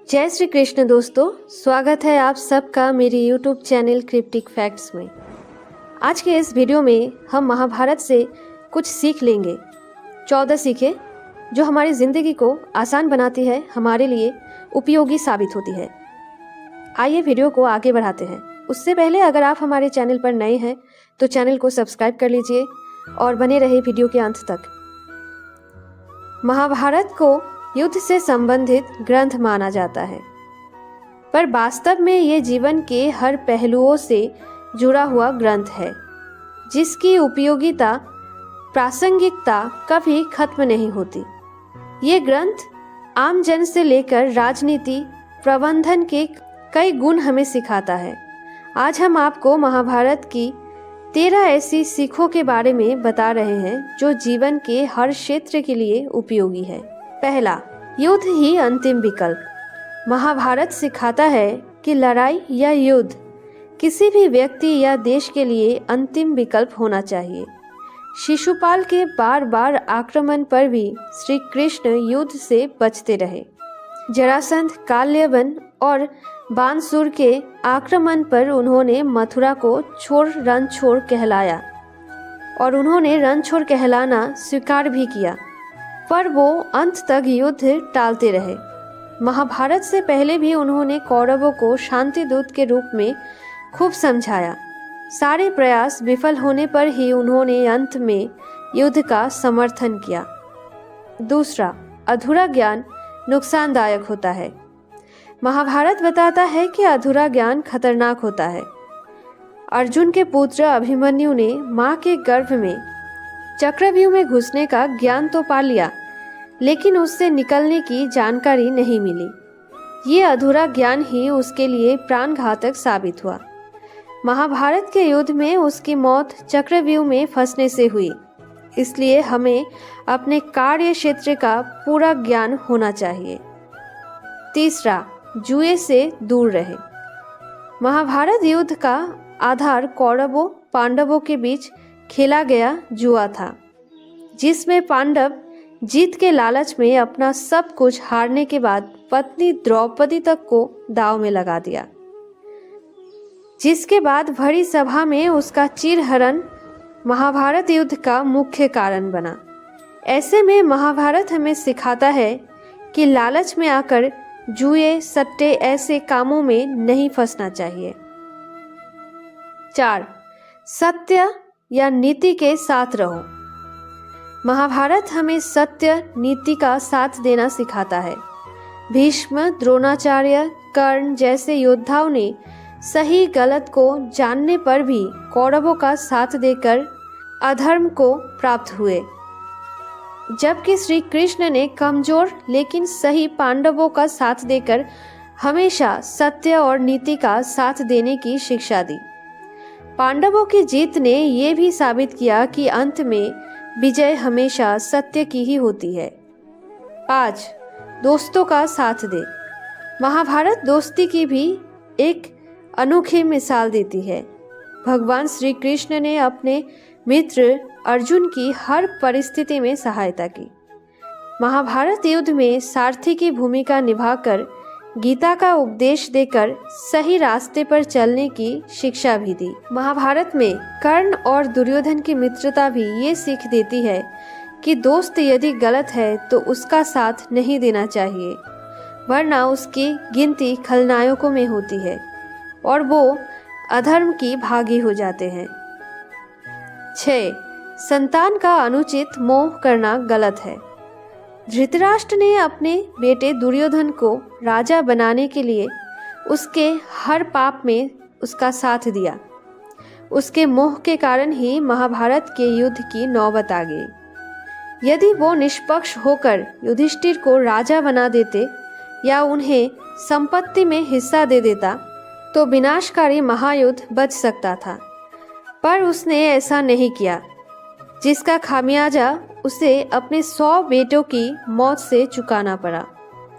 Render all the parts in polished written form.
जय श्री कृष्ण दोस्तों, स्वागत है आप सबका मेरे YouTube चैनल क्रिप्टिक फैक्ट्स में। आज के इस वीडियो में हम महाभारत से कुछ सीख लेंगे। 14 सीखें जो हमारी ज़िंदगी को आसान बनाती है, हमारे लिए उपयोगी साबित होती है। आइए वीडियो को आगे बढ़ाते हैं। उससे पहले अगर आप हमारे चैनल पर नए हैं तो चैनल को सब्सक्राइब कर लीजिए और बने रहे वीडियो के अंत तक। महाभारत को युद्ध से संबंधित ग्रंथ माना जाता है, पर वास्तव में ये जीवन के हर पहलुओं से जुड़ा हुआ ग्रंथ है, जिसकी उपयोगिता प्रासंगिकता कभी खत्म नहीं होती। ये ग्रंथ आम जन से लेकर राजनीति प्रबंधन के कई गुण हमें सिखाता है। आज हम आपको महाभारत की 13 ऐसी सीखों के बारे में बता रहे हैं जो जीवन के हर क्षेत्र के लिए उपयोगी है। पहला, युद्ध ही अंतिम विकल्प। महाभारत सिखाता है कि लड़ाई या युद्ध किसी भी व्यक्ति या देश के लिए अंतिम विकल्प होना चाहिए। शिशुपाल के बार बार आक्रमण पर भी श्री कृष्ण युद्ध से बचते रहे। जरासंध, काल्यवन और बानसूर के आक्रमण पर उन्होंने मथुरा को रणछोड़ कहलाया और उन्होंने रणछोड़ कहलाना स्वीकार भी किया, पर वो अंत तक युद्ध टालते रहे। महाभारत से पहले भी उन्होंने कौरवों को शांति दूत के रूप में खूब समझाया। सारे प्रयास विफल होने पर ही उन्होंने अंत में युद्ध का समर्थन किया। दूसरा, अधूरा ज्ञान नुकसानदायक होता है। महाभारत बताता है कि अधूरा ज्ञान खतरनाक होता है। अर्जुन के पुत्र अभिमन्यु ने मां के गर्भ में चक्रव्यूह में घुसने का ज्ञान तो पा लिया, लेकिन उससे निकलने की जानकारी नहीं मिली। ये अधूरा ज्ञान ही उसके लिए प्राणघातक साबित हुआ। महाभारत के युद्ध में उसकी मौत चक्रव्यूह में फंसने से हुई। इसलिए हमें अपने कार्य क्षेत्र का पूरा ज्ञान होना चाहिए। तीसरा, जुए से दूर रहे। महाभारत युद्ध का आधार कौरवों पांडवों के बीच खेला गया जुआ था, जिसमें पांडव जीत के लालच में अपना सब कुछ हारने के बाद पत्नी द्रौपदी तक को दांव में लगा दिया, जिसके बाद भरी सभा में उसका चिरहरण महाभारत युद्ध का मुख्य कारण बना। ऐसे में महाभारत हमें सिखाता है कि लालच में आकर जुए सट्टे ऐसे कामों में नहीं फंसना चाहिए। 4, सत्य या नीति के साथ रहो। महाभारत हमें सत्य नीति का साथ देना सिखाता है। भीष्म, द्रोणाचार्य, कर्ण जैसे योद्धाओं ने सही गलत को जानने पर भी कौरवों का साथ देकर अधर्म को प्राप्त हुए, जबकि श्री कृष्ण ने कमजोर लेकिन सही पांडवों का साथ देकर हमेशा सत्य और नीति का साथ देने की शिक्षा दी। पांडवों की जीत ने यह भी साबित किया कि अंत में विजय हमेशा सत्य की ही होती है। 5, दोस्तों का साथ दे। महाभारत दोस्ती की भी एक अनोखी मिसाल देती है। भगवान श्री कृष्ण ने अपने मित्र अर्जुन की हर परिस्थिति में सहायता की। महाभारत युद्ध में सारथी की भूमिका निभाकर गीता का उपदेश देकर सही रास्ते पर चलने की शिक्षा भी दी। महाभारत में कर्ण और दुर्योधन की मित्रता भी ये सीख देती है कि दोस्त यदि गलत है तो उसका साथ नहीं देना चाहिए, वरना उसकी गिनती खलनायकों में होती है और वो अधर्म की भागी हो जाते हैं। 6, संतान का अनुचित मोह करना गलत है। धृतराष्ट्र ने अपने बेटे दुर्योधन को राजा बनाने के लिए उसके हर पाप में उसका साथ दिया। उसके मोह के कारण ही महाभारत के युद्ध की नौबत आ गई। यदि वो निष्पक्ष होकर युधिष्ठिर को राजा बना देते या उन्हें संपत्ति में हिस्सा दे देता तो विनाशकारी महायुद्ध बच सकता था, पर उसने ऐसा नहीं किया, जिसका खामियाजा उसे अपने 100 बेटों की मौत से चुकाना पड़ा।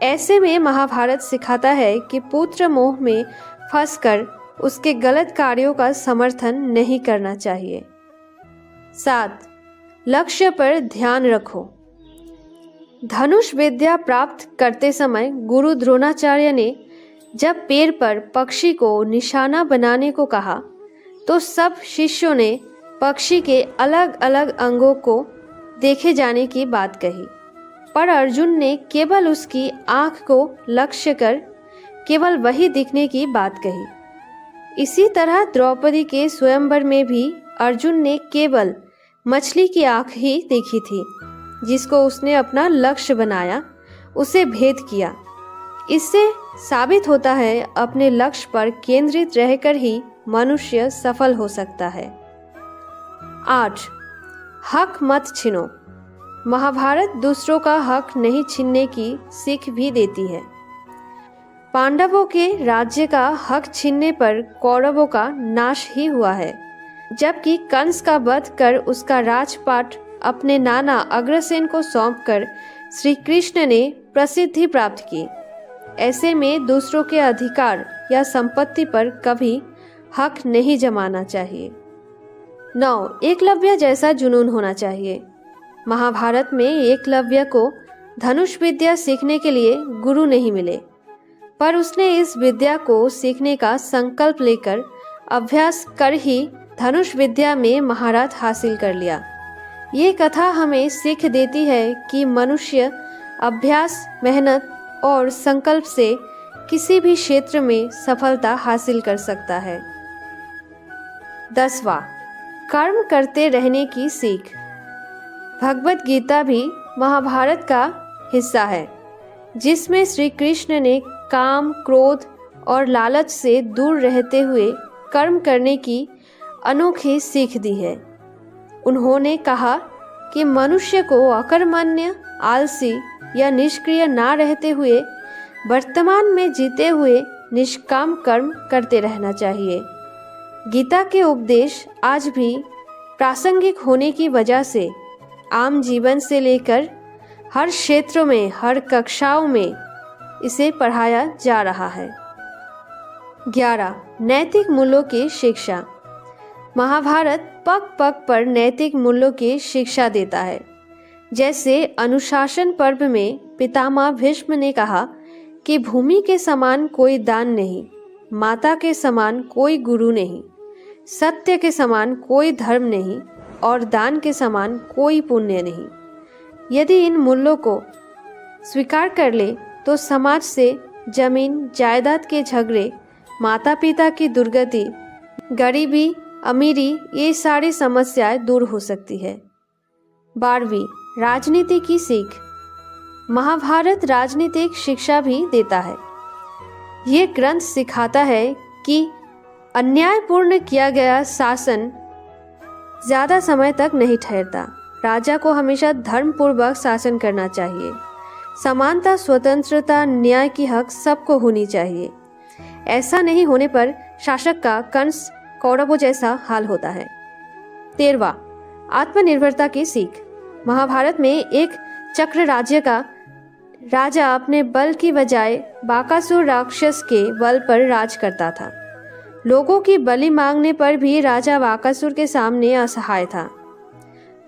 ऐसे में महाभारत सिखाता है कि पुत्र मोह में फंसकर उसके गलत कार्यों का समर्थन नहीं करना चाहिए। 7, लक्ष्य पर ध्यान रखो। धनुष विद्या प्राप्त करते समय गुरु द्रोणाचार्य ने जब पैर पर पक्षी को निशाना बनाने को कहा तो सब शिष्यों ने पक्षी के अलग अलग अंगों को देखे जाने की बात कही, पर अर्जुन ने केवल उसकी आंख को लक्ष्य कर केवल वही दिखने की बात कही। इसी तरह द्रौपदी के स्वयंवर में भी अर्जुन ने केवल मछली की आंख ही देखी थी, जिसको उसने अपना लक्ष्य बनाया, उसे भेद किया। इससे साबित होता है अपने लक्ष्य पर केंद्रित रहकर ही मनुष्य सफल हो सकता है। 8. हक मत छीनो। महाभारत दूसरों का हक नहीं छीनने की सीख भी देती है। पांडवों के राज्य का हक छीनने पर कौरवों का नाश ही हुआ है, जबकि कंस का वध कर उसका राजपाट अपने नाना अग्रसेन को सौंपकर श्री कृष्ण ने प्रसिद्धि प्राप्त की। ऐसे में दूसरों के अधिकार या संपत्ति पर कभी हक नहीं जमाना चाहिए। 9. एकलव्य जैसा जुनून होना चाहिए। महाभारत में एकलव्य को धनुष विद्या सीखने के लिए गुरु नहीं मिले, पर उसने इस विद्या को सीखने का संकल्प लेकर अभ्यास कर ही धनुष विद्या में महारत हासिल कर लिया। ये कथा हमें सीख देती है कि मनुष्य अभ्यास, मेहनत और संकल्प से किसी भी क्षेत्र में सफलता हासिल कर सकता है। 10वां. कर्म करते रहने की सीख। भगवत गीता भी महाभारत का हिस्सा है, जिसमें श्री कृष्ण ने काम, क्रोध और लालच से दूर रहते हुए कर्म करने की अनोखी सीख दी है। उन्होंने कहा कि मनुष्य को अकर्मण्य, आलसी या निष्क्रिय ना रहते हुए वर्तमान में जीते हुए निष्काम कर्म करते रहना चाहिए। गीता के उपदेश आज भी प्रासंगिक होने की वजह से आम जीवन से लेकर हर क्षेत्रों में, हर कक्षाओं में इसे पढ़ाया जा रहा है। 11. नैतिक मूल्यों की शिक्षा। महाभारत पग पग पर नैतिक मूल्यों की शिक्षा देता है। जैसे अनुशासन पर्व में पितामह भीष्म ने कहा कि भूमि के समान कोई दान नहीं, माता के समान कोई गुरु नहीं, सत्य के समान कोई धर्म नहीं और दान के समान कोई पुण्य नहीं। यदि इन मूल्यों को स्वीकार कर ले तो समाज से जमीन जायदाद के झगड़े, माता पिता की दुर्गति, गरीबी, अमीरी, ये सारी समस्याएं दूर हो सकती है। 12. राजनीति की सीख। महाभारत राजनीतिक शिक्षा भी देता है। ये ग्रंथ सिखाता है कि अन्यायपूर्ण किया गया शासन ज़्यादा समय तक नहीं ठहरता। राजा को हमेशा धर्मपूर्वक शासन करना चाहिए। समानता, स्वतंत्रता, न्याय की हक सबको होनी चाहिए। ऐसा नहीं होने पर शासक का कंस, कौरवों जैसा हाल होता है। 13वां. आत्मनिर्भरता की सीख। महाभारत में एक चक्र राज्य का राजा अपने बल की बजाय बाकासुर राक्षस के बल पर राज करता था। लोगों की बलि मांगने पर भी राजा बाकासुर के सामने असहाय था।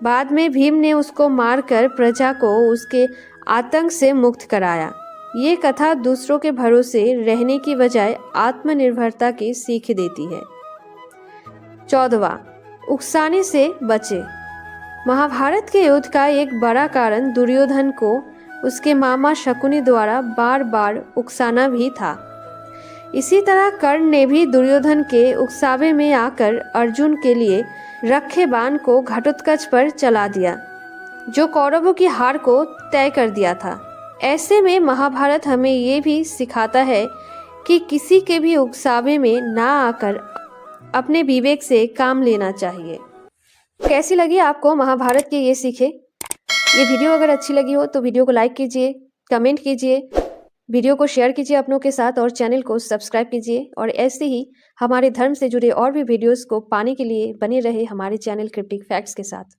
बाद में भीम ने उसको मारकर प्रजा को उसके आतंक से मुक्त कराया। ये कथा दूसरों के भरोसे रहने की बजाय आत्मनिर्भरता की सीख देती है। 14वां. उकसाने से बचे। महाभारत के युद्ध का एक बड़ा कारण दुर्योधन को उसके मामा शकुनी द्वारा बार बार उकसाना भी था। इसी तरह कर्ण ने भी दुर्योधन के उकसावे में आकर अर्जुन के लिए रखे बाण को घटोत्कच पर चला दिया, जो कौरवों की हार को तय कर दिया था। ऐसे में महाभारत हमें ये भी सिखाता है कि किसी के भी उकसावे में ना आकर अपने विवेक से काम लेना चाहिए। कैसी लगी आपको महाभारत के ये सीखे? ये वीडियो अगर अच्छी लगी हो तो वीडियो को लाइक कीजिए, कमेंट कीजिए, वीडियो को शेयर कीजिए अपनों के साथ और चैनल को सब्सक्राइब कीजिए। और ऐसे ही हमारे धर्म से जुड़े और भी वीडियोस को पाने के लिए बने रहे हमारे चैनल क्रिप्टिक फैक्ट्स के साथ।